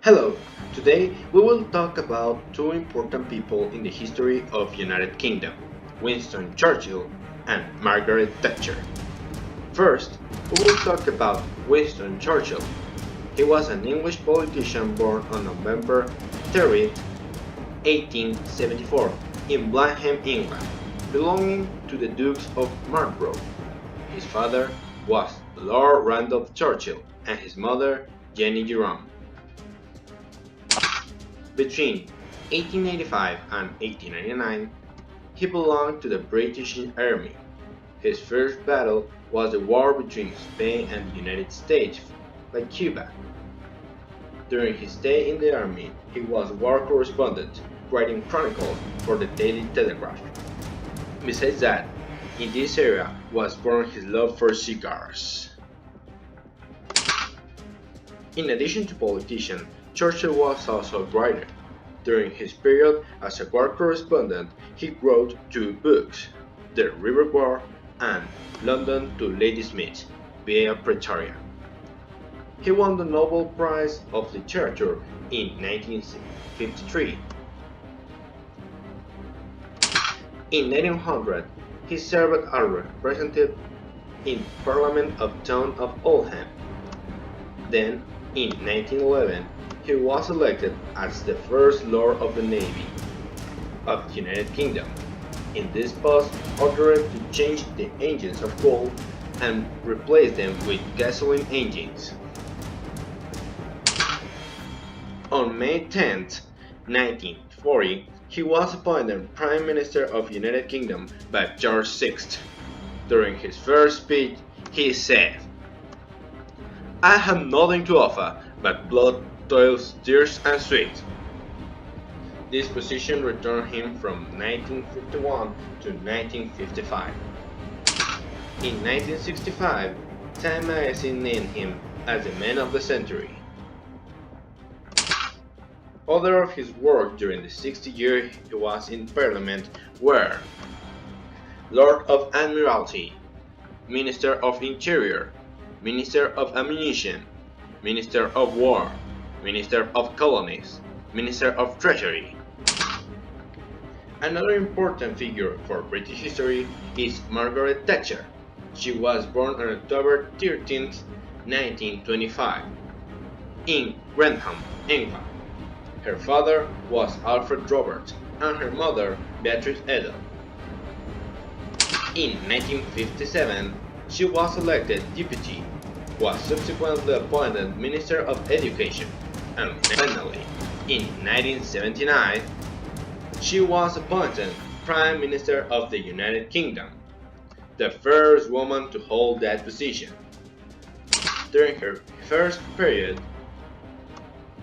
Hello, today we will talk about two important people in the history of United Kingdom, Winston Churchill and Margaret Thatcher. First, we will talk about Winston Churchill. He was an English politician born on November 30, 1874 in Blenheim, England, belonging to the Dukes of Marlborough. His father was Lord Randolph Churchill and his mother Jenny Jerome. Between 1885 and 1899, he belonged to the British Army. His first battle was the war between Spain and the United States by Cuba. During his stay in the army, he was a war correspondent, writing chronicles for the Daily Telegraph. Besides that, in this area was born his love for cigars. In addition to politician, Churchill was also a writer. During his period as a war correspondent, he wrote two books, The River War and London to Ladysmith via Pretoria. He won the Nobel Prize of Literature in 1953. In 1900, he served as representative in Parliament of Town of Oldham. Then, in 1911, he was elected as the first Lord of the Navy of the United Kingdom. In this post, ordered to change the engines of coal and replace them with gasoline engines. On May 10, 1940, he was appointed Prime Minister of the United Kingdom by George VI. During his first speech, he said, "I have nothing to offer but blood, toils, tears, and sweat." This position returned him from 1951 to 1955. In 1965, Time magazine named him as the Man of the Century. Other of his work during the 60 years he was in Parliament were Lord of Admiralty, Minister of Interior, Minister of Ammunition, Minister of War, Minister of Colonies, Minister of Treasury. Another important figure for British history is Margaret Thatcher. She was born on October 13, 1925, in Grantham, England. Her father was Alfred Roberts and her mother Beatrice Edel. In 1957, she was elected deputy, was subsequently appointed Minister of Education, and finally, in 1979, she was appointed Prime Minister of the United Kingdom, the first woman to hold that position. During her first period,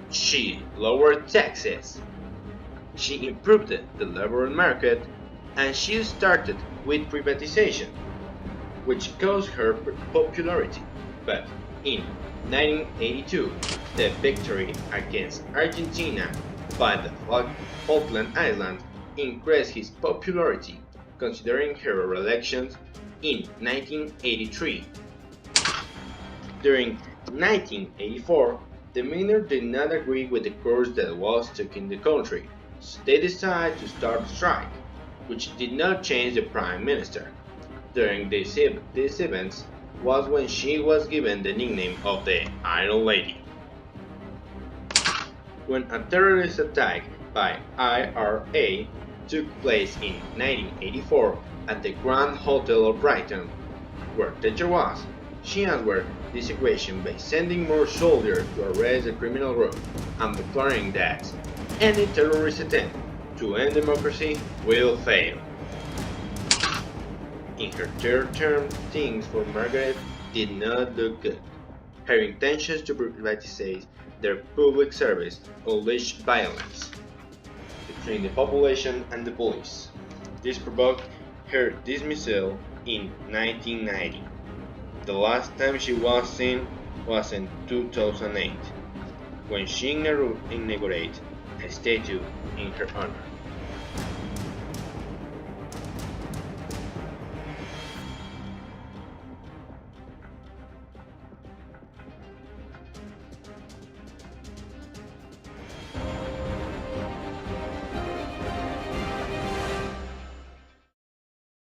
she lowered taxes, she improved the labor market, and she started with privatization, which caused her popularity. But in 1982, the victory against Argentina by the Falkland Islands increased his popularity, considering her re-election in 1983. During 1984, the miners did not agree with the course that was taken in the country, so they decided to start a strike, which did not change the Prime Minister. During these events was when she was given the nickname of the Iron Lady. When a terrorist attack by IRA took place in 1984 at the Grand Hotel of Brighton, where Thatcher was, she answered the situation by sending more soldiers to arrest the criminal group and declaring that any terrorist attempt to end democracy will fail. In her third term, things for Margaret did not look good. Her intentions to privatize their public service unleashed violence between the population and the police. This provoked her dismissal in 1990. The last time she was seen was in 2008, when she inaugurated a statue in her honor.